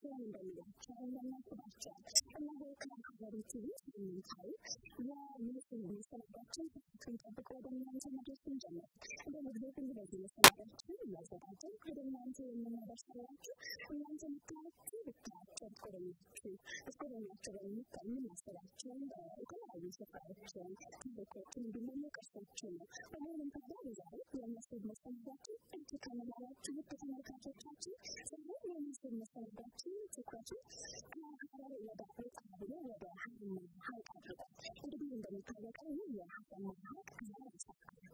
ሰላም እንደሚላቸው እንደምናስባቸው እነሆ ከሀገሪቱ ውስጥ የምንታዩ የምስል መሰናዳችን ትክክል ጠብቆ ወደ እናንተ መድረሱን ጀመረ። በመግቢያው ግን በዚህ መሰናዳችን እያዘጋጀን ወደ እናንተ የምናደርሳላችሁ እናንተ የምታያችሁ ብታያቸው እስከሆናቸው የምናስባቸውን የተለያዩ ስፍራዎችን ታሪኮችን እንዲሁም ደግሞ ቅርሶችን ነው። በመሆኑም ታዲያ ዛሬ የምስል መሰናዳችን እጅግ ከመላላችሁ ውድ ተመልካቾቻችን ስለሆነ የምስል መሰናዳችን ትኩረቱ ከሀረር ወደ ወጣ ብሎ ወደ ሀረማያ ሐይቅ አድርጓል። እንግዲህ እንደሚታወቀው ይህ የሀረማያ ሐይቅ ከ4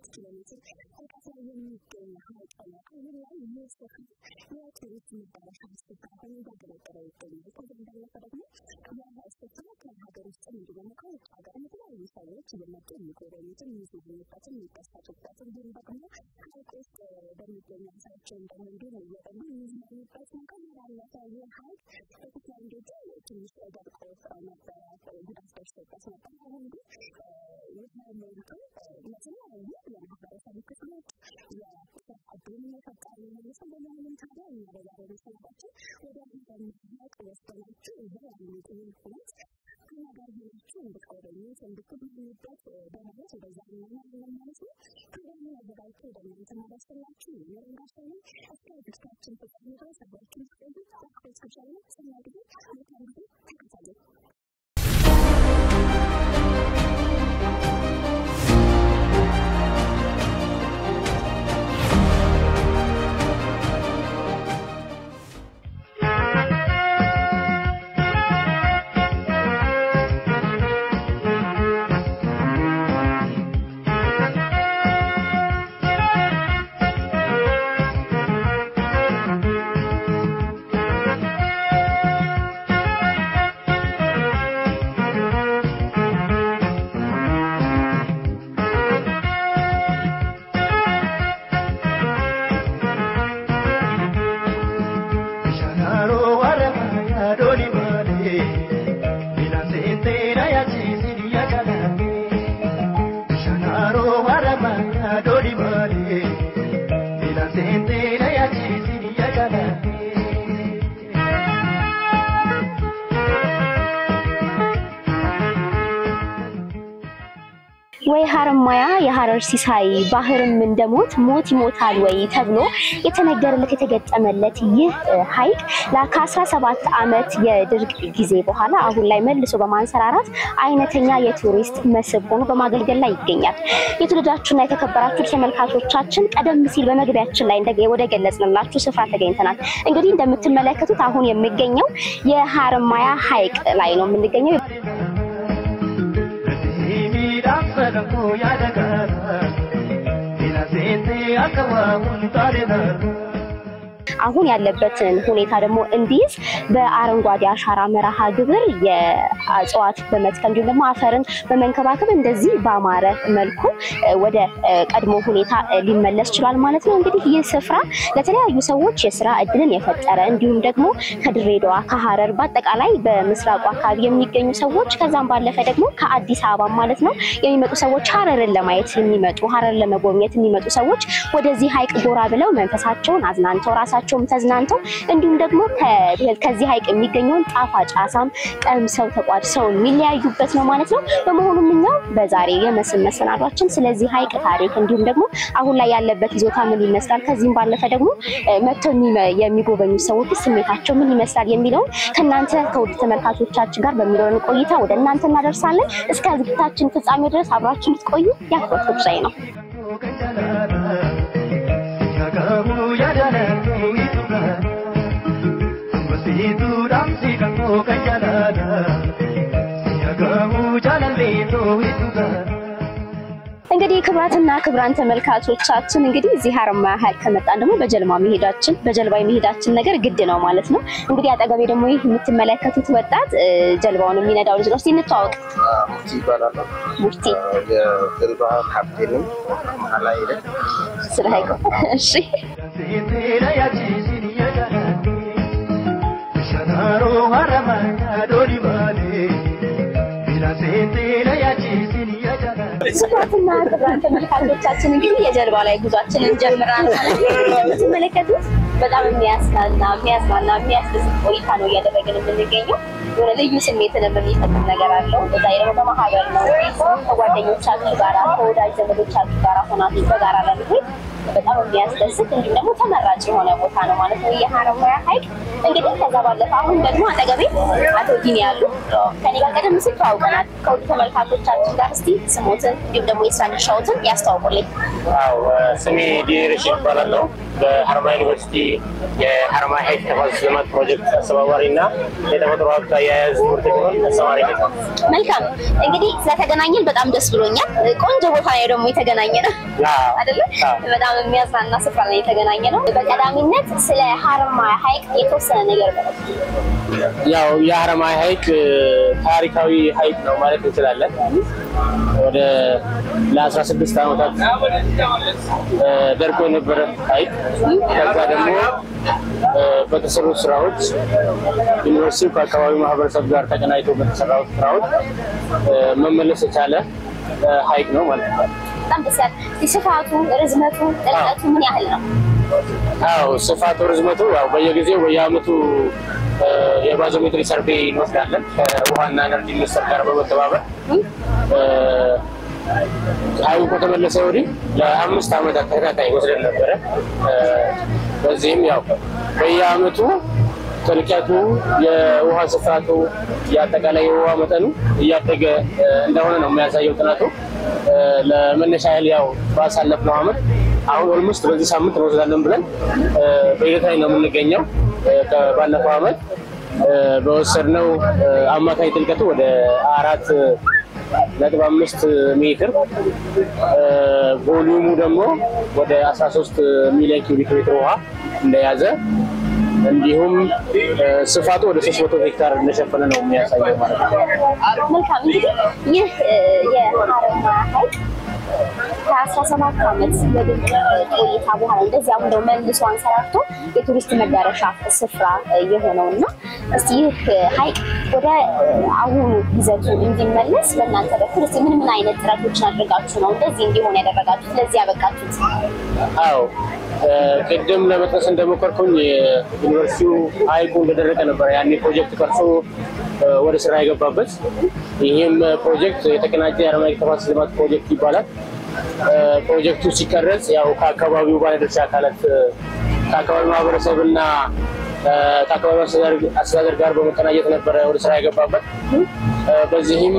ኪሎ ሜትር ርቀት ላይ የሚገኝ ሐይቅ ነው። አሁን ላይ ይህ ስፍራ የቱሪስት መዳረሻ ስፍራ ሆኖ እያገለገለ ይገኛል። ከዚያም ባለፈ ደግሞ ይህ ስፍራ ከሀገር ውስጥ እንዲሁም ከውጭ ሀገር የተለያዩ ሰዎች እየመጡ የሚጎበኙትን የሚዝናኑበትን የሚደሰቱበት እንዲሁም ደግሞ ሐይቅ ውስጥ በሚገኙ አሳዎችን እንደምንድን እየጠሉ የሚዝናኑበት ነው። ከዚህ ባለፈ ይህ ሐይቅ በፊት ላይ እንግዲህ ትንሽ ደርቆ ነበረ፣ ጉዳት ደርሶበት ነበር። አሁን ግን ይህ ሞልቶ ለተለያዩ የማህበረሰብ ክፍሎች የስራ ዕድልን የፈጠረ መልሰው በመሆኑም ታዲያ እኛ በዛሬው መሰናዳችን ወደ ሀረማያ ሐይቅ ወስደናችሁ እዚያ ያሉትን ሁነት ከነገር ሆናችሁ እንድትጎበኙት እንድትዝናኑበት በማለት ወደዛ እናመራለን ማለት ነው። ፕሮግራሙን አዘጋጅቶ ወደ እናንተ ማድረስላችሁ የረንጋሻዊ እስከ ዝግጅታችን ፍጻሜ ድረስ አብራችሁን ትቆዩ በአክብሮት ጋብዣለሁ። ሰናይ ጊዜ፣ መልካም ጊዜ፣ ተከታተሉ። ወይ ሀረማያ የሀረር ሲሳይ ባህርም እንደሞት ሞት ይሞታል ወይ ተብሎ የተነገረለት የተገጠመለት ይህ ሐይቅ ለ17 ዓመት የድርቅ ጊዜ በኋላ አሁን ላይ መልሶ በማንሰራራት አይነተኛ የቱሪስት መስህብ ሆኖ በማገልገል ላይ ይገኛል። የተወደዳችሁና የተከበራችሁ ተመልካቾቻችን ቀደም ሲል በመግቢያችን ላይ ወደ ገለጽንላችሁ ስፍራ ተገኝተናል። እንግዲህ እንደምትመለከቱት አሁን የሚገኘው የሀረማያ ሐይቅ ላይ ነው የምንገኘው። አሁን ያለበትን ሁኔታ ደግሞ እንዲዝ በአረንጓዴ አሻራ መርሃ ግብር የእጽዋት በመትከል እንዲሁም ደግሞ አፈርን በመንከባከብ እንደዚህ ባማረ መልኩ ወደ ቀድሞ ሁኔታ ሊመለስ ይችላል ማለት ነው። እንግዲህ ይህ ስፍራ ለተለያዩ ሰዎች የስራ ዕድልን የፈጠረ እንዲሁም ደግሞ ከድሬዳዋ ከሀረር በአጠቃላይ በምስራቁ አካባቢ የሚገኙ ሰዎች ከዛም ባለፈ ደግሞ ከአዲስ አበባ ማለት ነው የሚመጡ ሰዎች ሀረርን ለማየት የሚመጡ ሀረርን ለመጎብኘት የሚመጡ ሰዎች ወደዚህ ሐይቅ ጎራ ብለው መንፈሳቸውን አዝናንተው ራሳቸውን ተዝናንተው እንዲሁም ደግሞ ከዚህ ሐይቅ የሚገኘውን ጣፋጭ አሳም ቀምሰው ተቋድሰው የሚለያዩበት ነው ማለት ነው። በመሆኑም እኛ በዛሬ የመስህብ መሰናዷችን ስለዚህ ሐይቅ ታሪክ እንዲሁም ደግሞ አሁን ላይ ያለበት ይዞታ ምን ይመስላል ከዚህም ባለፈ ደግሞ መጥተው የሚጎበኙ ሰዎች ስሜታቸው ምን ይመስላል የሚለው ከናንተ ከውድ ተመልካቾቻችን ጋር በሚኖረን ቆይታ ወደ እናንተ እናደርሳለን። እስከ ዝግጅታችን ፍጻሜ ድረስ አብራችሁን እንድትቆዩ ያክብሮት ግብዣዬ ነው። እንግዲህ ክብራትና ክብራን ተመልካቾቻችን እንግዲህ እዚህ ሀረማያ ሐይቅ ከመጣን ደግሞ በጀልባ የመሄዳችን ነገር ግድ ነው ማለት ነው። እንግዲህ አጠገቤ ደግሞ ይህ የምትመለከቱት ወጣት ጀልባውን የሚነዳው ልጅ ነው። እስቲ እንተዋወቅ። ሙርቲ የጀልባ ካፕቴን አላይ ስለ ሐይቁ እሺ ስፋትና ክብራን ተመልካቾቻችን እንግዲህ የጀልባ ላይ ጉዟችንን ጀምረናል ማለት ነው። የምትመለከቱት በጣም የሚያስደስት ቆይታ ነው እያደረግን የምንገኘው። የሆነ ልዩ ስሜትን የሚፈጥር ነገር አለው። በዛ ደግሞ በማህበር ነው ከጓደኞቻችሁ ጋራ ከወዳጅ ዘመዶቻችሁ ጋራ ሆናችሁ በጋራ ለምትሄድ በጣም የሚያስደስት እንዲሁም ደግሞ ተመራጭ የሆነ ቦታ ነው ማለት ነው የሀረማያ ሐይቅ። እንግዲህ ከዛ ባለፈ አሁን ደግሞ አጠገቤ አቶ ዲኒ ያሉ ከኔ ጋር ቀደም ሲል ተዋውቀናል። ከውድ ተመልካቾቻችን ጋር እስቲ ስሞትን እንዲሁም ደግሞ የስራ ድርሻዎትን ያስተዋውቁልኝ። ስሜ ዲኒ ረሺድ እባላለሁ። በሀረማያ ዩኒቨርሲቲ የሀረማያ ሐይቅ ተፋሰስ ልማት ፕሮጀክት አስተባባሪና የተፈጥሮ ሀብት አያያዝ ትምህርት ቤት አስተማሪ ነኝ። መልካም እንግዲህ ስለተገናኘን በጣም ደስ ብሎኛል። ቆንጆ ቦታ ላይ ደግሞ የተገናኘ ነው አይደል? በጣም የሚያዝናና ስፍራ ላይ የተገናኘ ነው። በቀዳሚነት ስለ ሀረማያ ሐይቅ የተወሰነ ነገር በለው። ያው የሀረማያ ሐይቅ ታሪካዊ ሐይቅ ነው ማለት እንችላለን። ወደ ለ16 ዓመታት ደርቆ የነበረ ሐይቅ ከዛ ደግሞ በተሰሩ ስራዎች ዩኒቨርሲቲው ከአካባቢው ማህበረሰብ ጋር ተቀናጅቶ በተሰራው ስራዎች መመለስ የቻለ ሐይቅ ነው ማለት ነው። በጣም ደስ ያለ ስፋቱ፣ ርዝመቱ፣ ጥልቀቱ ምን ያህል ነው? አዎ ስፋቱ፣ ርዝመቱ ያው በየጊዜው በየዓመቱ የባዞሜትሪ ሰርቬይ እንወስዳለን ከውሃና ኤነርጂ ሚኒስቴር ጋር በመተባበር ሐይቁ ከተመለሰ ወዲህ ለ5 ዓመታት ተከታታይ ወስደን ነበረ። በዚህም ያው በየዓመቱ ጥልቀቱ፣ የውሃ ስፋቱ፣ የአጠቃላይ የውሃ መጠኑ እያደገ እንደሆነ ነው የሚያሳየው ጥናቱ። ለመነሻ ያህል ያው ባሳለፍነው ዓመት አሁን ኦልሞስት በዚህ ሳምንት እንወስዳለን ብለን በሂደት ላይ ነው የምንገኘው። ባለፈው ዓመት በወሰድነው አማካይ ጥልቀቱ ወደ 4.5 ሜትር ቮሊዩሙ ደግሞ ወደ 13 ሚሊዮን ኪዩቢክ ሜትር ውሃ እንደያዘ እንዲሁም ስፋቱ ወደ 300 ሄክታር እንደሸፈነ ነው የሚያሳየው ማለት ነው። መልካም እንግዲህ ይህ የሀረማያ ሐይቅ ከ17 ዓመት የድንቅ ቆይታ በኋላ እንደዚህ አሁን ደግሞ መልሶ አንሰራርቶ የቱሪስት መዳረሻ ስፍራ የሆነውና እስቲ ይህ ሐይቅ ወደ አሁኑ ይዘቱ እንዲመለስ በእናንተ በኩል እስቲ ምን አይነት ጥረቶችን አድርጋችሁ ነው እንደዚህ እንዲሆን ያደረጋችሁት ለዚህ ያበቃችሁት? አዎ ቅድም ለመጥቀስ እንደሞከርኩኝ ዩኒቨርሲቲው ሐይቁ እንደደረቀ ነበር ያኔ ፕሮጀክት ቀርጾ ወደ ስራ የገባበት። ይህም ፕሮጀክት የተቀናጀ የሀረማያ ሐይቅ ተፋሰስ ልማት ፕሮጀክት ይባላል። ፕሮጀክቱ ሲቀረጽ ያው ከአካባቢው ባለድርሻ አካላት ከአካባቢው ማህበረሰብና ከአካባቢው አስተዳደር ጋር በመቀናጀት ነበረ ወደ ስራ የገባበት። በዚህም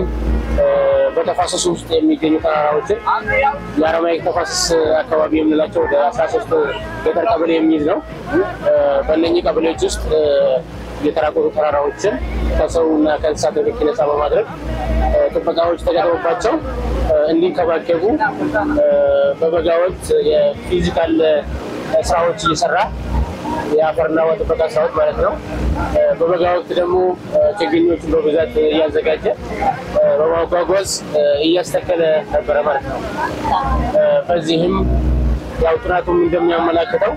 በተፋሰሱ ውስጥ የሚገኙ ተራራዎችን የሀረማያ ሐይቅ ተፋሰስ አካባቢ የምንላቸው ወደ 13 ገጠር ቀበሌ የሚይዝ ነው። በእነኚህ ቀበሌዎች ውስጥ የተራቆቱ ተራራዎችን ከሰውና ከእንስሳት ንክኪ ነፃ በማድረግ ጥበቃዎች ተገጥሞባቸው እንዲንከባከቡ በበጋ ወቅት የፊዚካል ስራዎች እየሰራ የአፈርና ውሃ ጥበቃ ስራዎች ማለት ነው። በበጋ ወቅት ደግሞ ችግኞችን በብዛት እያዘጋጀ በማጓጓዝ እያስተከለ ነበረ ማለት ነው። በዚህም ያው ጥናቱም እንደሚያመላክተው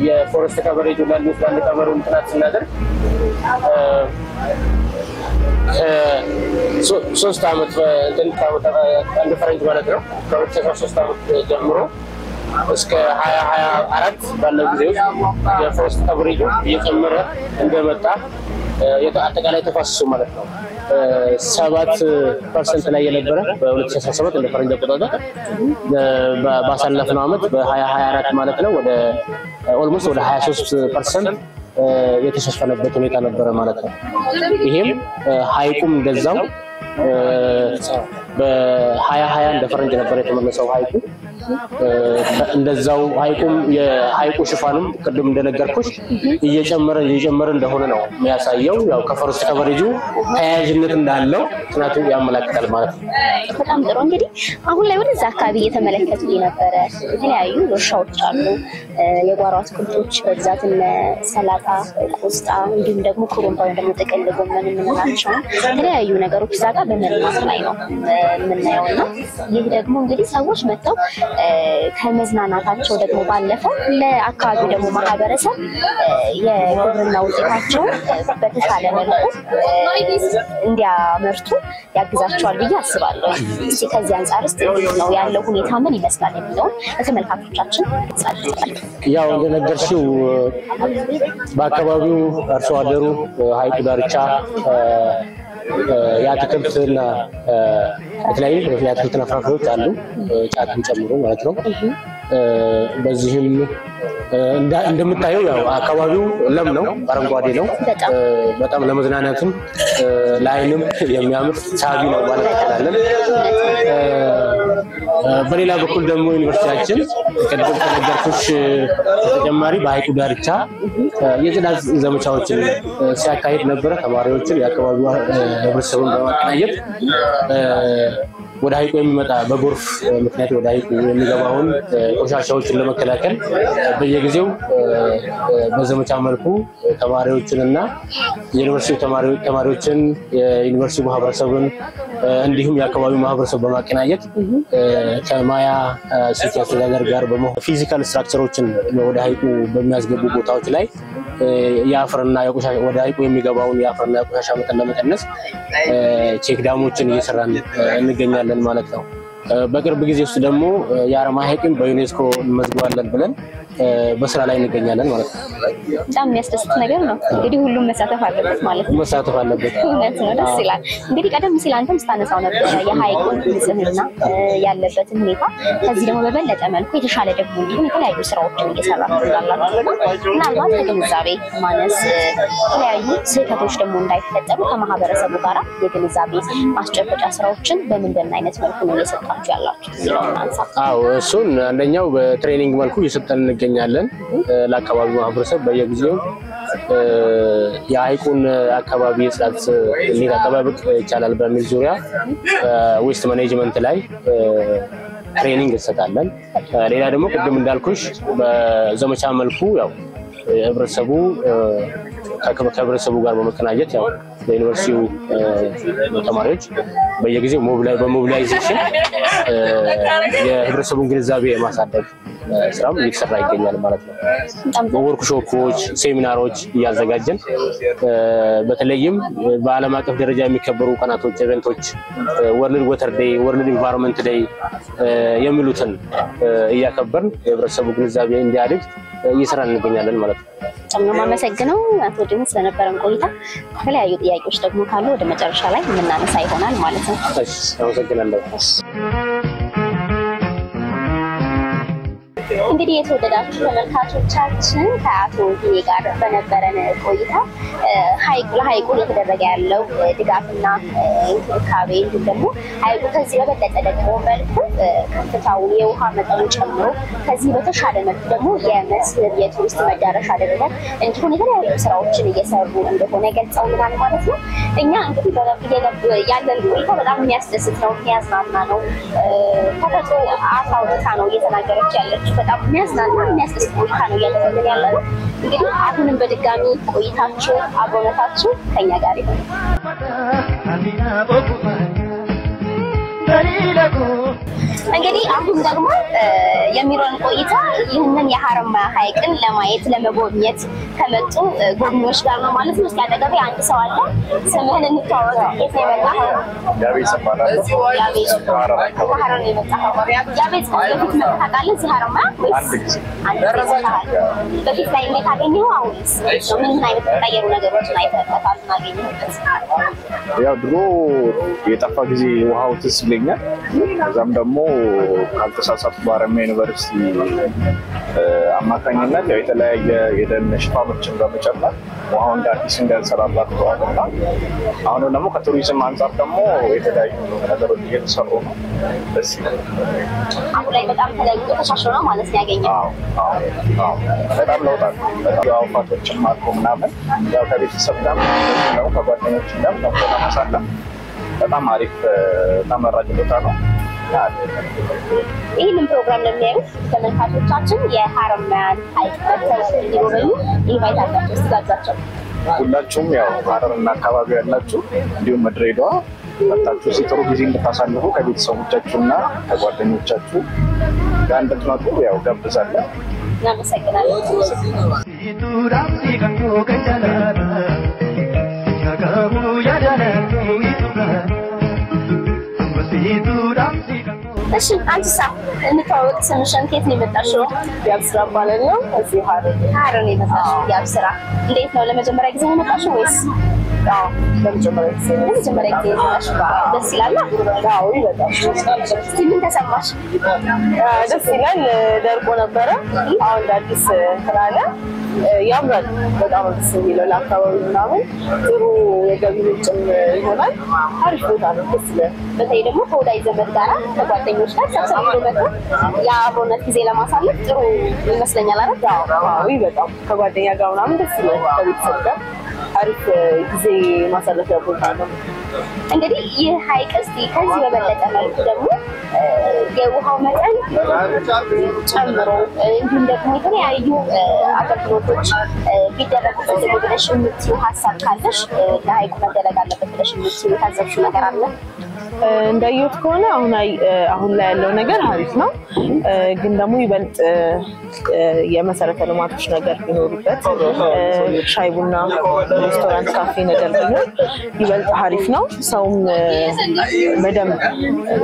የፎረስት ከቨሬጅ ላሉ ባለ ቀበሩን ጥናት ስናደርግ 3 ዓመት አንድ ፈረንጅ ማለት ነው ከ2013 ዓመት ጀምሮ እስከ 2024 ባለው ጊዜ ውስጥ የፎረስት ከቨሬጁ እየጨመረ እንደመጣ አጠቃላይ ተፋሰሱ ማለት ነው 7% ላይ የነበረ በ2017 እንደ ፈረንጅ አቆጣጠር ባሳለፍነው ዓመት በ2024 ማለት ነው ወደ ኦልሞስት ወደ 23% የተሸፈነበት ሁኔታ ነበረ ማለት ነው። ይሄም ሐይቁም እንደዛው በ2020 እንደ ፈረንጅ ነበር የተመለሰው ሐይቁ። እንደዛው ሐይቁም የሐይቁ ሽፋንም ቅድም እንደነገርኩሽ እየጨመረ እንደሆነ ነው የሚያሳየው። ያው ከፎረስት ከቨሬጁ ተያያዥነት እንዳለው ጥናቱ ያመለክታል ማለት ነው። በጣም ጥሩ። እንግዲህ አሁን ላይ ወደዛ አካባቢ እየተመለከቱ የነበረ የተለያዩ እርሻዎች አሉ። የጓሮ አትክልቶች በብዛት እነ ሰላጣ፣ ቆስጣ እንዲሁም ደግሞ ኩሩምባ ወይም ደግሞ ጥቅል ጎመን የምንላቸው የተለያዩ ነገሮች እዛ ጋር በመልማት ላይ ነው የምናየውና ይህ ደግሞ እንግዲህ ሰዎች መጥተው ከመዝናናታቸው ደግሞ ባለፈ ለአካባቢው ደግሞ ማህበረሰብ የግብርና ውጤታቸው በተሻለ መልኩ እንዲያመርቱ ያግዛቸዋል ብዬ አስባለሁ። እስቲ ከዚህ አንፃር ነው ያለው ሁኔታ ምን ይመስላል የሚለውን ለተመልካቾቻችን እንገልጻለን። ያው እንደነገርሽው በአካባቢው አርሶ አደሩ ሐይቁ ዳርቻ የአትክልትና የተለያዩ የአትክልትና ፍራፍሬዎች አሉ ጫትን ጨምሮ ማለት ነው። በዚህም እንደምታየው ያው አካባቢው ለም ነው፣ አረንጓዴ ነው። በጣም ለመዝናናትም ለዓይንም የሚያምር ሳቢ ነው ማለት እንችላለን። በሌላ በኩል ደግሞ ዩኒቨርሲቲያችን ቅድም ከነገርኩሽ ተጨማሪ በሐይቁ ዳርቻ የጽዳት ዘመቻዎችን ሲያካሂድ ነበረ። ተማሪዎችን የአካባቢው ህብረተሰቡን በማቀናጀት ወደ ሐይቁ የሚመጣ በጎርፍ ምክንያት ወደ ሐይቁ የሚገባውን ቆሻሻዎችን ለመከላከል በየጊዜው በዘመቻ መልኩ ተማሪዎችንና የዩኒቨርሲቲ ተማሪዎችን የዩኒቨርሲቲ ማህበረሰብን እንዲሁም የአካባቢው ማህበረሰብ በማቀናጀት ከማያ ሲቲ አስተዳደር ጋር በመሆን ፊዚካል ስትራክቸሮችን ወደ ሐይቁ በሚያስገቡ ቦታዎች ላይ የአፈርና የቆሻሻ ወደ ሐይቁ የሚገባውን የአፈርና የቆሻሻ መጠን ለመቀነስ ቼክ ዳሞችን እየሰራን እንገኛለን ማለት ነው። በቅርብ ጊዜ ውስጥ ደግሞ የአረማያ ሐይቅን በዩኔስኮ እንመዝግባለን ብለን በስራ ላይ እንገኛለን ማለት ነው። በጣም የሚያስደስት ነገር ነው። እንግዲህ ሁሉም መሳተፍ አለበት ማለት ነው። መሳተፍ አለበት። እውነት ነው፣ ደስ ይላል። እንግዲህ ቀደም ሲል አንተም ስታነሳው ነበር የሐይቁን ንጽህና ያለበትን ሁኔታ። ከዚህ ደግሞ በበለጠ መልኩ የተሻለ ደግሞ እንዲሆን የተለያዩ ስራዎችን እየሰራችሁ እንዳላችሁ ምናልባት ከግንዛቤ ማነስ የተለያዩ ስህተቶች ደግሞ እንዳይፈጠሩ ከማህበረሰቡ ጋር የግንዛቤ ማስጨበጫ ስራዎችን በምን አይነት መልኩ ነው እየሰጣችሁ ያላችሁ? አዎ እሱን አንደኛው በትሬኒንግ መልኩ እየሰጠን እንገኛለን። ለአካባቢው ማህበረሰብ በየጊዜው የሐይቁን አካባቢ የጽዳት እንዴት አጠባበቅ ይቻላል በሚል ዙሪያ ዌስት ማኔጅመንት ላይ ትሬኒንግ እንሰጣለን። ሌላ ደግሞ ቅድም እንዳልኩሽ በዘመቻ መልኩ ያው ህብረተሰቡ ከህብረተሰቡ ጋር በመቀናጀት ያው በዩኒቨርሲቲው ተማሪዎች በየጊዜው በሞቢላይዜሽን የህብረተሰቡን ግንዛቤ የማሳደግ ስራም እየተሰራ ይገኛል ማለት ነው። ወርክሾፖች፣ ሴሚናሮች እያዘጋጀን በተለይም በዓለም አቀፍ ደረጃ የሚከበሩ ቀናቶች፣ ኢቨንቶች ወርልድ ዋተር ዴይ፣ ወርልድ ኢንቫይሮንመንት ዴይ የሚሉትን እያከበርን የህብረተሰቡ ግንዛቤ እንዲያድግ እየሰራን እንገኛለን ማለት ነው። በጣም ነው የማመሰግነው አቶ ድንስ ስለነበረን ቆይታ። የተለያዩ ጥያቄዎች ደግሞ ካሉ ወደ መጨረሻ ላይ የምናነሳ ይሆናል ማለት ነው። እሺ፣ አመሰግናለሁ። እንግዲህ የተወደዳችሁ ተመልካቾቻችን ከአቶ ጊኔ ጋር በነበረን ቆይታ ለሐይቁ እየተደረገ ያለው ድጋፍና እንክብካቤ እንዲሁም ደግሞ ሐይቁ ከዚህ በበለጠ ደግሞ መልኩ ከፍታውን የውሃ መጠኑን ጨምሮ ከዚህ በተሻለ መልኩ ደግሞ የመስህብ የቱሪስት መዳረሻ አድርገን እንዲሁም የተለያዩ ስራዎችን እየሰሩ እንደሆነ ገልጸውልናል ማለት ነው። እኛ እንግዲህ ያለን ቆይታ በጣም የሚያስደስት ነው፣ የሚያዝናና ነው። ተፈጥሮ አሳውታ ነው እየተናገረች ያለችው። በጣም የሚያዝናና የሚያስደስት ቆይታ ነው እያደረግን ያለነው። እንግዲህ አሁንም በድጋሚ ቆይታችሁ አብሮነታችሁ ከኛ ጋር ይሁን። እንግዲህ አሁን ደግሞ የሚሮን ቆይታ ይህንን የሐረማያ ሐይቅን ለማየት ለመጎብኘት ከመጡ ጎብኚዎች ጋር ነው ማለት ነው። እስኪ አጠገቤ አንድ ሰው አለ። ስምህን እንተዋወቅ። የት ነው የመጣኸው? ያቤት ይባላል። ያቤት ከሐረር ነው የመጣኸው። ያቤት በፊት መጥተህ ታውቃለህ እዚህ ሐረማያ ወይስ አንተ በፊት ላይ እንዴት አገኘኸው? አሁንስ ምን አይነት የተቀየሩ ነገሮችን አይተህበታል? አገኘህበት? ያው ድሮ የጠፋ ጊዜ ውሃው ትዝ ይለኛል። ከዛም ደግሞ ካልተሳሳትኩ በሐረማያ ዩኒቨርሲቲ አማካኝነት ያው የተለያየ የደን ሽፋኖችን በመጨመር ውሃው እንደ አዲስ እንዳንሰራላት ተዋልና አሁን ደግሞ ከቱሪዝም አንጻር ደግሞ የተለያዩ ነገሮች እየተሰሩ ነው። ደስ ይላል። አሁን ላይ በጣም ተለውጦ ተሻሽሎ ነው ማለት ነው ያገኘው። በጣም ለውጥ አለ። ያው አፋቶችም አሉ ምናምን ያው ከቤተሰብ ጋር ነው ከጓደኞች ጋር ነው ለማሳለፍ በጣም አሪፍ ተመራጭ ቦታ ነው። ይህንን ፕሮግራም ለሚያዩ ተመልካቾቻችን የሐረማያን ሐይቅ እንዲጎበኙ ኢንቫይት አድርጋችሁ ጋብዛቸው። ሁላችሁም ያው ሐረርና አካባቢ ያላችሁ እንዲሁም ድሬዳዋ መጣችሁ ሲጥሩ ጊዜ እንድታሳልፉ ከቤተሰቦቻችሁና ከጓደኞቻችሁ ጋር እንድትመጡ ያው ጋብዛለን። እናመሰግናለን። እሺ አንቺሳ እንተዋወቅ። ስምሽን ከየት ነው የመጣሽው? ያብስራ ባለለው እዚህ ሀረር ነው የመጣሽው። ያብስራ እንዴት ነው? ለመጀመሪያ ጊዜ ነው የመጣሽው ወይስ? አዎ ለመጀመሪያ ጊዜ መጣሽ። ደስ ይላል። አዎ ይበጣም። እስቲ ምን ተሰማሽ? ደስ ይላል። ደርቆ ነበረ አሁን አዲስ ተራለ ያምራል። በጣም ደስ የሚለው ለአካባቢው ምናምን ጥሩ የገቢ ምንጭም ይሆናል። አሪፍ ቦታ ነው። ደስ ይላል። በተለይ ደግሞ ከወዳጅ ዘመድ ጋር ከጓደኞች ጋር ሰብሰብ ብሎ መጥቶ የአብሮነት ጊዜ ለማሳለፍ ጥሩ ይመስለኛል አይደል? አዎ በጣም ከጓደኛ ጋር ምናምን ደስ ይላል። ከቤተሰብ ጋር አሪፍ ጊዜ ማሳለፊያ ቦታ ነው። እንግዲህ ይህ ሐይቅ እስቲ ከዚህ በበለጠ መልኩ ደግሞ የውሃው መጠን ጨምሮ እንዲሁም ደግሞ የተለያዩ አገልግሎቶች ቢደረጉበት ብለሽ የምትይው ሀሳብ ካለሽ ለሐይቁ መደረግ አለበት ብለሽ የምትይው የታዘብሽው ነገር አለ? እንዳየሁት ከሆነ አሁን ላይ ያለው ነገር አሪፍ ነው፣ ግን ደግሞ ይበልጥ የመሰረተ ልማቶች ነገር ቢኖሩበት ሻይ ቡና ሬስቶራንት ካፌ ነገር ቢኖር ይበልጥ አሪፍ ነው። ሰውም በደንብ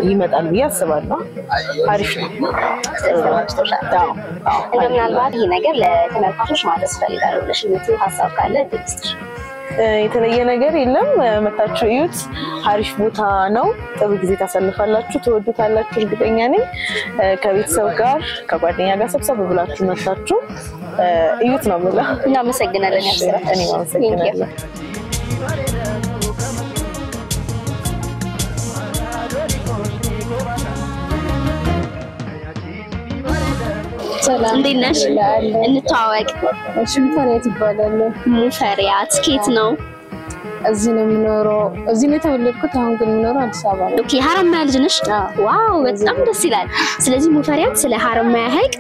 ይመጣል ብዬ አስባለሁ። አሪፍ ነው። ምናልባት ይሄ ነገር ለተመልካቾች ማለት ፈልጋለሁ ብለሽ የምትይው ሀሳብ ካለ ትክክል? የተለየ ነገር የለም። መታችሁ እዩት። አሪፍ ቦታ ነው። ጥሩ ጊዜ ታሳልፋላችሁ፣ ትወዱታላችሁ እርግጠኛ ነኝ። ከቤተሰብ ጋር ከጓደኛ ጋር ሰብሰብ ብላችሁ መታችሁ እዩት ነው ብላ። እናመሰግናለን። ያብስራ እኔ አመሰግናለሁ። ሰላም እንዴት ነሽ? እንተዋወቅ። እሺ ሙፈሪያት ይባላል። ሙፈሪያት ከየት ነው? እዚህ ነው የምኖረው። እዚህ ነው የተወለድኩት። አሁን ግን የምኖረው አዲስ አበባ ነው። ኦኬ ሀረማያ ልጅ ነሽ? ዋው በጣም ደስ ይላል። ስለዚህ ሙፈሪያት ስለ ሀረማያ ሐይቅ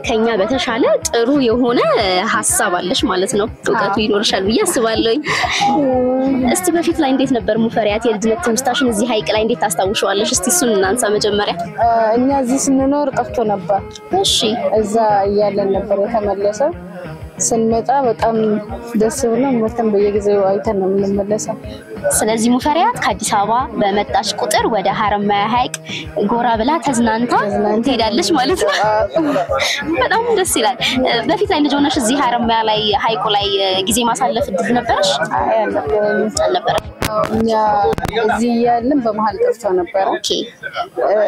ከኛ በተሻለ ጥሩ የሆነ ሐሳብ አለሽ ማለት ነው። እውቀቱ ይኖርሻል ብዬ አስባለሁ። እስቲ በፊት ላይ እንዴት ነበር ሙፈሪያት የልጅነት ትውስታሽን እዚህ ሐይቅ ላይ እንዴት ታስታውሻለሽ? እስቲ እሱን እናንሳ መጀመሪያ። እኛ እዚህ ስንኖር ጠፍቶ ነበር። እሺ እዛ እያለን ነበር የተመለሰው። ስንመጣ በጣም ደስ ብሎን ወተን በየጊዜው አይተን ነው የምንመለሰው። ስለዚህ ሙፈሪያት ከአዲስ አበባ በመጣሽ ቁጥር ወደ ሀረማያ ሐይቅ ጎራ ብላ ተዝናንታ ትሄዳለች ማለት ነው። በጣም ደስ ይላል። በፊት ላይ ልጅ ሆነሽ እዚህ ሀረማያ ላይ ሐይቁ ላይ ጊዜ ማሳለፍ እድል ነበርሽ? አልነበረም። እኛ እዚህ እያለን በመሀል ጠፍቶ ነበር። ኦኬ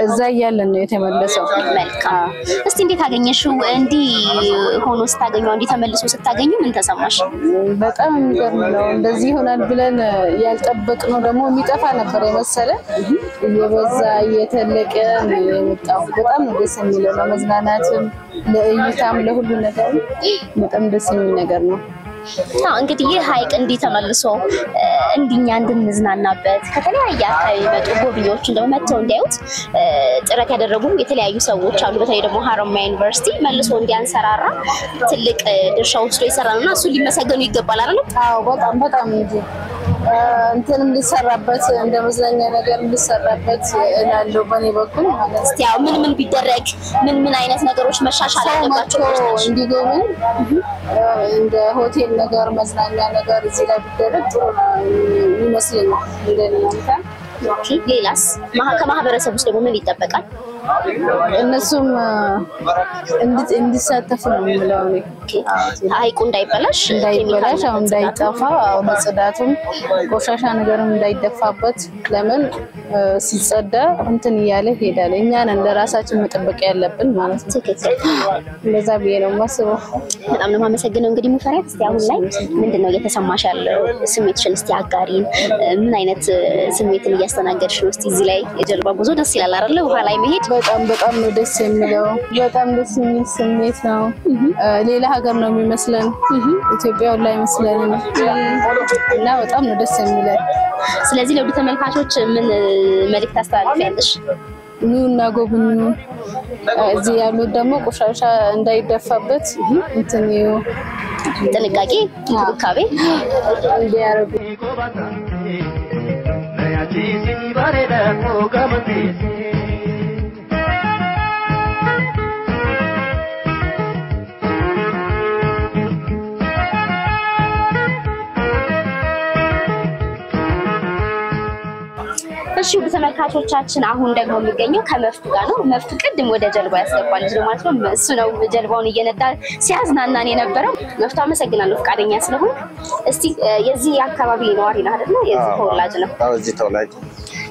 እዛ እያለን ነው የተመለሰው። መልካም። እስቲ እንዴት አገኘሽው? እንዲህ ሆኖ ስታገኘው እንዲህ ተመልሶ ስታገኙ ምን ተሰማሽ? በጣም የሚገርም ነው። እንደዚህ ይሆናል ብለን ያልጠበቅነው ደግሞ የሚጠፋ ነበር የመሰለ እየበዛ እየተለቀ ነው የመጣው። በጣም ደስ የሚለው ለመዝናናትም ለእይታም ለሁሉ ነገር በጣም ደስ የሚል ነገር ነው። እንግዲህ ይህ ሐይቅ እንዲህ ተመልሶ እንዲኛ እንድንዝናናበት ከተለያየ አካባቢ መጡ ጎብኚዎች እንደው መጥተው እንዲያዩት ጥረት ያደረጉ የተለያዩ ሰዎች አሉ። በተለይ ደግሞ ሀረማያ ዩኒቨርሲቲ መልሶ እንዲያንሰራራ ትልቅ ድርሻ ወስዶ ይሰራልና እሱ ሊመሰገኑ ይገባል አይደል? አዎ በጣም እንጂ እንትንም ሊሰራበት እንደ መዝናኛ ነገር ሊሰራበት እላለሁ በኔ በኩል ማለት ነው። እስቲ ያው ምን ቢደረግ ምን አይነት ነገሮች መሻሻል አለባቸው እንዲጎበኝ እንደ ሆቴል ነገር መዝናኛ ነገር እዚህ ላይ ቢደረግ ጥሩ ይመስለኛል እንደናንተ። ሌላስ ከማህበረሰቡ ውስጥ ደግሞ ምን ይጠበቃል? እነሱም እንዲሳተፉ ነው የሚለው። ሐይቁ እንዳይበላሽ አሁን እንዳይጠፋ ለጽዳቱም ቆሻሻ ነገርም እንዳይደፋበት ለምን ሲጸዳ እንትን እያለ ይሄዳል። እኛ ነን ለራሳችን መጠበቅ ያለብን ማለት ነው። ትክክል። እንደዛ ብዬ ነው የማስበው። በጣም ነው የማመሰግነው። እንግዲህ ሙፈሪያት እስቲ አሁን ላይ ምንድነው እየተሰማሽ ያለው ስሜትሽን እስቲ አጋሪን። ምን አይነት ስሜትን እያስተናገድሽ ነው? እስቲ እዚህ ላይ የጀልባ ጉዞ ደስ ይላል አይደል? ውሃ ላይ መሄድ በጣም ነው ደስ የሚለው። በጣም ደስ የሚል ስሜት ነው። ሌላ ሀገር ነው የሚመስለን፣ ኢትዮጵያ ላይ አይመስለንም እና በጣም ነው ደስ የሚለው። ስለዚህ ለውድ ተመልካቾች ምን መልእክት ታስተላልፊያለሽ? ኑና ጎብኙ። እዚህ ያሉት ደግሞ ቆሻሻ እንዳይደፋበት እንትን ጥንቃቄ እንክብካቤ እንዲያደርጉ እሺ በተመልካቾቻችን አሁን ደግሞ የሚገኘው ከመፍቱ ጋር ነው መፍቱ ቅድም ወደ ጀልባ ያስገባል ልጅ ማለት ነው እሱ ነው ጀልባውን እየነዳ ሲያዝናናን የነበረው መፍቱ አመሰግናለሁ ፍቃደኛ ስለሆነ እስቲ የዚህ አካባቢ ነዋሪ ነው አይደል የዚህ ተወላጅ ነው አዎ እዚህ ተወላጅ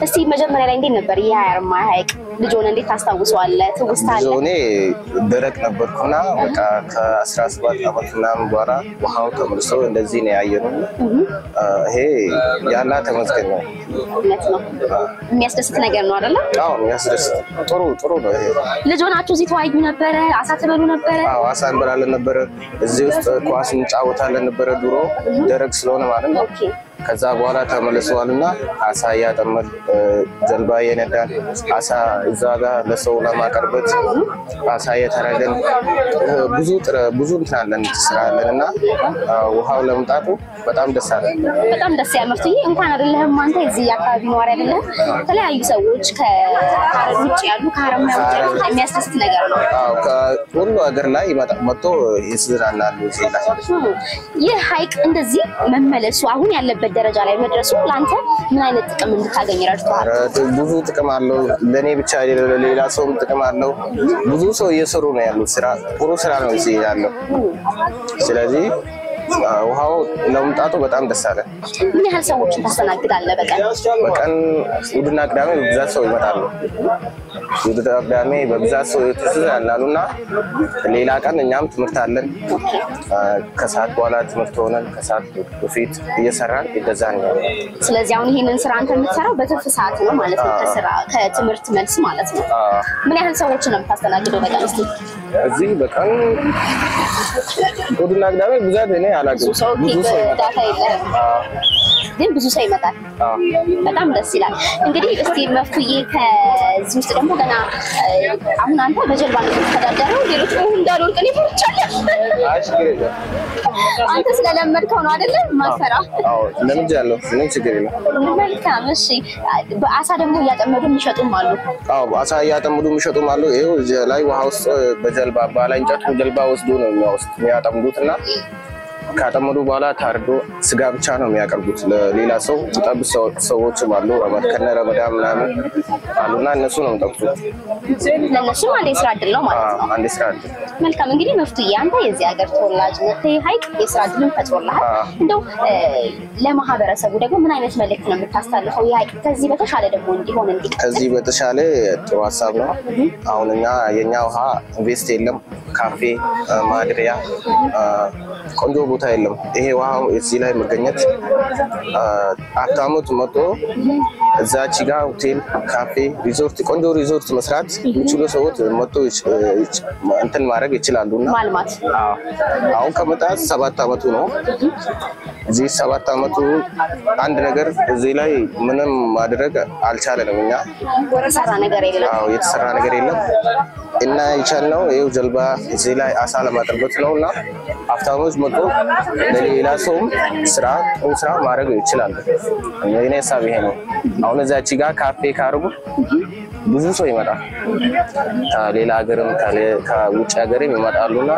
እስቲ መጀመሪያ ላይ እንዴት ነበር የአርማ ሀይቅ ልጅውን እንዴት ታስታውሰዋለህ ትውስታለህ ዞኔ ደረቅ ነበርኩና በቃ ከ17 አመት ምናምን በኋላ ውሃው ተመልሶ እንደዚህ ነው ያየነው ይሄ ያላ ተመስገን ነው እውነት ነው የሚያስደስት ነገር ነው አይደል አዎ የሚያስደስት ጥሩ ነው ይሄ ልጆናችሁ እዚህ ተዋዩ ነበር አሳ ትበሉ ነበር አዎ አሳ እንበላለን ነበር እዚህ ውስጥ ኳስ እንጫወታለን ነበር ድሮ ደረቅ ስለሆነ ማለት ነው ኦኬ ከዛ በኋላ ተመልሰዋልና አሳ ያጠመድ ጀልባ የነዳን አሳ እዛ ጋር ለሰው ለማቀርበት አሳ የተረገን ብዙ እንታለን ስራለንና ውሃው ለምጣቱ በጣም ደስ አለ በጣም ደስ ያመርትይ እንኳን አይደለም አንተ እዚህ አካባቢ ኗሪ አይደለም ተለያዩ ሰዎች ከሀረር ውጭ ያሉ ከሀረም ውጭ ያሉ የሚያስደስት ነገር ነው አዎ ከሁሉ ሀገር ላይ መጥቶ ይዝናናሉ እዚህ ላይ ይህ ሀይቅ እንደዚህ መመለሱ አሁን ያለበት ደረጃ ላይ መድረሱ ላንተ ምን አይነት ጥቅም እንድታገኝ ረድቷል ብዙ ጥቅም አለው ለኔ ብቻ አይደለም ለሌላ ሰው ጥቅም አለው ብዙ ሰው እየሰሩ ነው ያለው ስራ ጥሩ ስራ ነው እዚህ ያለው ስለዚህ ውሃው ለምጣቱ በጣም ደስ አለ ምን ያህል ሰዎችን ታስተናግዳለህ በቀን እሑድና ቅዳሜ በብዛት ሰው ይመጣሉ እሑድና ቅዳሜ በብዛት ሰው ይተዝናናሉና ሌላ ቀን እኛም ትምህርት አለን ከሰዓት በኋላ ትምህርት ሆነን ከሰዓት በፊት እየሰራን ይደዛን ስለዚህ አሁን ይሄንን ስራ አንተ የምትሰራው በትርፍ ሰዓት ነው ማለት ነው ከስራ ከትምህርት መልስ ማለት ነው ምን ያህል ሰዎችን ነው የምታስተናግደው በቀን እስቲ እዚህ በቀን እሑድና ቅዳሜ ብዛት እኔ አላውቅም ብዙ ሰው ዳታ የለም ግን ብዙ ሰው ይመጣል በጣም ደስ ይላል እንግዲህ እስቲ መፍቱዬ ከዚህ ውስጥ ደግሞ ገና አሁን አንተ በጀልባ ነው ተዳደረው ሌሎች እንዳልወርቅ ነው ይፈርቻለህ አንተ ስለለመድከው ነው አይደል ማፈራ አዎ ለምጃለሁ ምንም ችግር የለም መልካም እሺ በአሳ ደግሞ ያጠመዱ የሚሸጡም አሉ አዎ አሳ ያጠመዱ የሚሸጡም አሉ ይሄው ላይ ውሃ ውስጥ በጀልባ ባላ እንጨቱ ጀልባ ወስዶ ነው የሚያጠምዱትና ካጠመዱ በኋላ ታርዶ ስጋ ብቻ ነው የሚያቀርቡት ለሌላ ሰው ጥብስ ሰዎች ባሉ ረመዳን ምናምን አሉና እነሱ ነው የሚጠብሱት ለነሱ አንዴ ስራ አይደል ነው ማለት ነው አንዴ ስራ አይደል መልካም እንግዲህ መፍቱዬ አንተ የዚህ ሀገር ተወላጅ ነህ ሀይቅ የስራ አይደልን ፈጥሮልሃል እንደው ለማህበረሰቡ ደግሞ ምን አይነት መልእክት ነው የምታስተላልፈው የሀይቅ ከዚህ በተሻለ ደግሞ እንዲሆን ከዚህ በተሻለ ጥሩ ሀሳብ ነው አሁን የኛ ውሃ ኢንቨስት የለም ካፌ ማድሪያ ቆንጆ ቦታ የለም ይሄ ውሃው እዚህ ላይ መገኘት አታሙት መጥቶ እዛች ጋር ሆቴል ካፌ ሪዞርት ቆንጆ ሪዞርት መስራት ይችላሉ ሰዎች መጥቶ እንትን ማድረግ ይችላሉና ማልማት አሁን ከመጣ 7 አመቱ ነው እዚህ 7 አመቱ አንድ ነገር እዚህ ላይ ምንም ማድረግ አልቻለንም እኛ የተሰራ ነገር የለም እና ይቻልነው ይሄው ጀልባ እዚህ ላይ አሳ ለማጥመድ ነውና አፍታሞች መጥቶ ለሌላ ሰው ስራ ማድረግ ይችላሉ የኔ ሀሳብ ይሄ ነው አሁን እዛች ጋር ካፌ ካርጉ ብዙ ሰው ይመጣል ከሌላ ሀገርም ከውጭ ሀገርም ይመጣሉና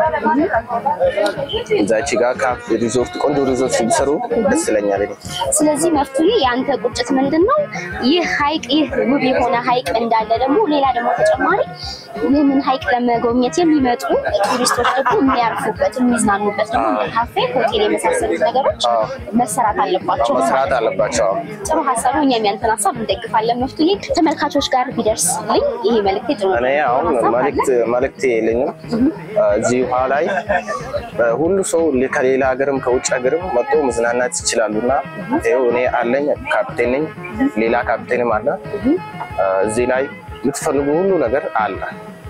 እዛች ጋር ካፌ ሪዞርት ቆንጆ ሪዞርት ሲሰሩ ደስ ይለኛል ስለዚህ መፍቱዬ ያንተ ቁጭት ምንድነው ይህ ሀይቅ ይህ ውብ የሆነ ሀይቅ እንዳለ ደግሞ ሌላ ደግሞ ተጨማሪ ይህንን ሀይቅ ለመጎብኘት የሚመጡ ቱሪስቶች ደግሞ የሚያርፉበት የሚዝናኑበት ደግሞ ካፌ ሆቴል የመሳሰሉት ነገሮች መሰራት አለባቸው ጥሩ ሀሳብ ነው እኛም ያንተን ሀሳብ እንደግፋለን መፍቱዬ ተመልካቾች ጋር ቢደርስልኝ ይሄ መልእክት ጥሩ ነው እኔ አሁን መልእክት የለኝም እዚህ ውሃ ላይ ሁሉ ሰው ከሌላ ሀገርም ከውጭ ሀገርም መጥቶ መዝናናት ይችላሉና ይሄው እኔ አለኝ ካፕቴን ነኝ ሌላ ካፕቴንም አለ እዚህ ላይ የምትፈልጉ ሁሉ ነገር አለ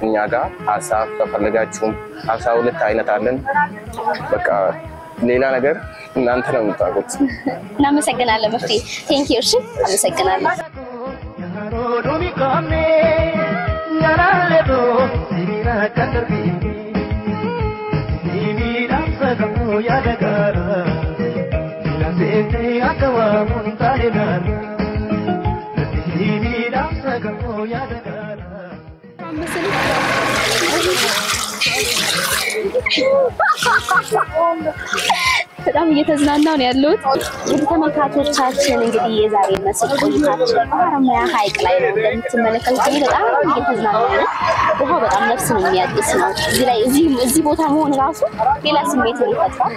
እኛ ጋር ሀሳብ ከፈለጋችሁም 12 አይነት አለን በቃ ሌላ ነገር እናንተ ነው የምታውቁት እናመሰግናለን መፍቱዬ ቴንክ ዩ እሺ አመሰግናለሁ በጣም እየተዝናናው ነው ያለሁት። ተመልካቾቻችን እንግዲህ የዛሬ መስል ቆይታችን በሀረማያ ሐይቅ ላይ ነው እንደምትመለከቱት በጣም እየተዝናናው ነው። ውሃው በጣም ነፍስን የሚያድስ ነው። እዚህ ቦታ መሆን ራሱ ሌላ ስሜት ይፈጥራል።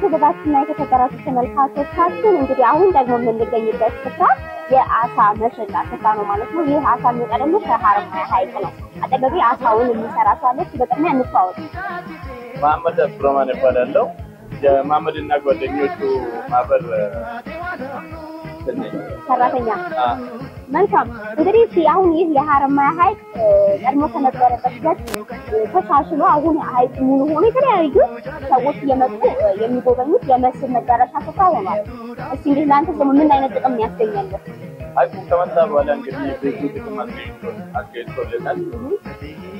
ተደባችና የተከበራችሁ ተመልካቾቻችን እንግዲህ አሁን ደግሞ የምንገኝበት ስፍራ የአሳ መሸጫ ስፍራ ነው ማለት ነው። ይህ አሳ የሚወጣ ደግሞ ከሀረማያ ሐይቅ ነው። አጠገቤ አሳውን የሚሰራ ሰው አለ። በቅድሚያ እንተዋወቅ። መሐመድ አብዱራህማን ይባላል። የመሐመድና ጓደኞቹ ማህበር ሰራተኛ። መልካም እንግዲህ አሁን ይህ የሀረማያ ሐይቅ ቀድሞ ከነበረበት ጋር ተሻሽሎ አሁን ሐይቅ ሙሉ ሆኖ የተለያዩ ሰዎች እየመጡ የሚጎበኙት የመስህብ መዳረሻ ስፍራ ሆኗል። እስኪ እንግዲህ ለአንተ ደግሞ ምን አይነት ጥቅም ያስገኛል? ሐይቁ ከመጣ በኋላ እንግዲህ ብዙ ጥቅም አስገኝቶልናል።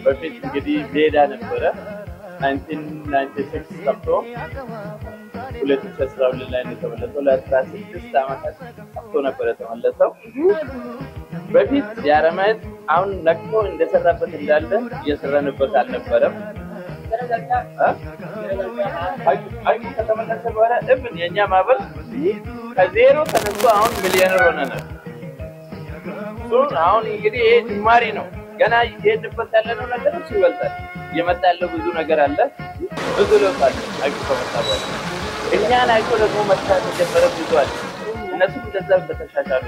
በፊት እንግዲህ ሜዳ ነበረ 1996 ጠፍቶ 2012 ላይ ነው የተመለሰው። ለ16 ዓመታት ጠፍቶ ነበር የተመለሰው። በፊት የሀረማያ አሁን ነክቶ እንደሰራበት እንዳለ እየሰራንበት አልነበረም። ሐይቁ ከተመለሰ በኋላ እብን የኛ ማህበር ከዜሮ ተነስቶ አሁን ሚሊዮነር ሆነናል። አሁን እንግዲህ ይሄ ጅማሬ ነው። ገና እየሄድንበት ያለነው ነገር እሱ ይበልጣል። እየመጣ ያለው ብዙ ነገር አለ። ብዙ ለውጥ አለ። ሐይቁ ከመጣ በኋላ እኛን አይቶ ደግሞ መስራት የጀመረ ብዙ አለ። እነሱም እንደዛ በተሻሻሉ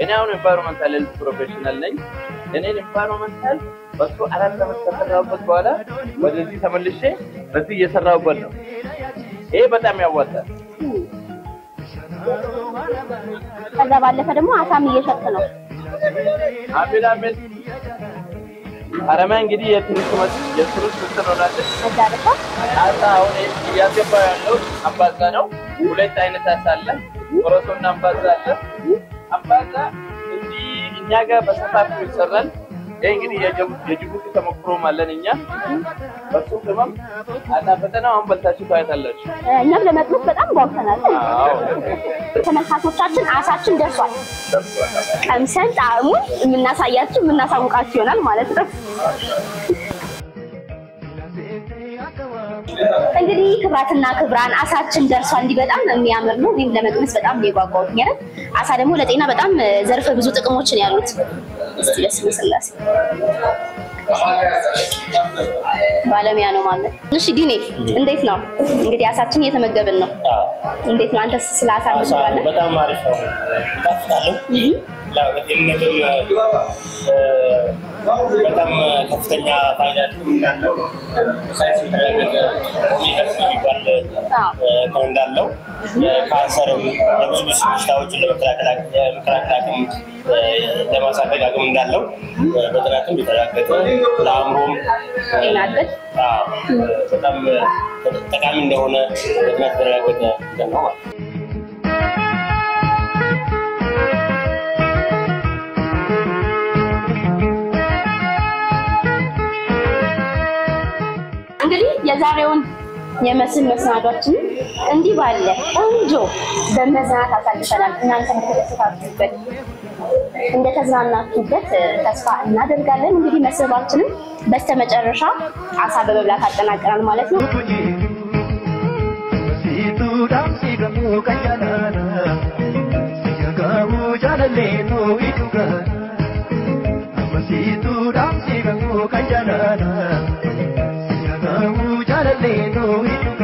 እኔ አሁን ኢንቫይሮንመንታል ሄልዝ ፕሮፌሽናል ነኝ። እኔን ኢንቫይሮንመንታል በሱ 4 ዓመት ከሰራሁበት በኋላ ወደዚህ ተመልሼ በዚህ እየሰራሁበት ነው። ይሄ በጣም ያዋጣል። ከዛ ባለፈ ደግሞ አሳም እየሸጥ ነው። አሜን። ሀረማያ እንግዲህ የቱሪስት መስህብ ሆናለች። አሳ አሁን እያስገባ ያለው አምባዛ ነው። ሁለት አይነት አሳ አለ። ቆሮሶና አምባዛ አለ። አምባዛ እንዲህ እኛ ጋር በሰፋት ይሰራል። ይሄ እንግዲህ የጅቡቲ ተሞክሮ ማለት እኛ በሱ ቅመም አጣፈጠናው አሁን በልታችሁ ታያላችሁ። እኛም ለመጥመቅ በጣም ጓጉተናል። ተመልካቾቻችን አሳችን ደርሷል። ቀምሰን ጣዕሙን የምናሳውቃችሁ ይሆናል ማለት ነው። እንግዲህ ክብራትና ክብራን አሳችን ደርሷል። እንዲህ በጣም የሚያምር ነው። እኔም ለመቅመስ በጣም እየጓጓሁት ነው። አሳ ደግሞ ለጤና በጣም ዘርፈ ብዙ ጥቅሞችን ያሉት። እስቲ ለስሙ ስላሴ ባለሙያ ነው ማለት። እሺ ዲኔ እንዴት ነው? እንግዲህ አሳችን እየተመገብን ነው። እንዴት ነው አንተስ ስለ አሳ ምንድነው? በጣም አሪፍ ነው። ታፍታለሁ በጣም ከፍተኛ ፋይዳ እንዳለው ሳይንስ እንዳለው ካንሰርም ለብዙ በሽታዎች ለመከላከል ለማሳደግ አቅም እንዳለው በጥናትም የተረጋገጠ ለአእምሮም በጣም ጠቃሚ እንደሆነ በጥናት የተረጋገጠ ነው ማለት ነው። እንግዲህ የዛሬውን የመስህብ መሰናዷችን እንዲህ ባለ ቆንጆ በመዝናናት አሳልፈናል። እናንተ እንደተዝናናችሁበት ተስፋ እናደርጋለን። እንግዲህ መስህባችንን በስተመጨረሻ አሳ በመብላት አጠናቀናል ማለት ነው። Jalalle no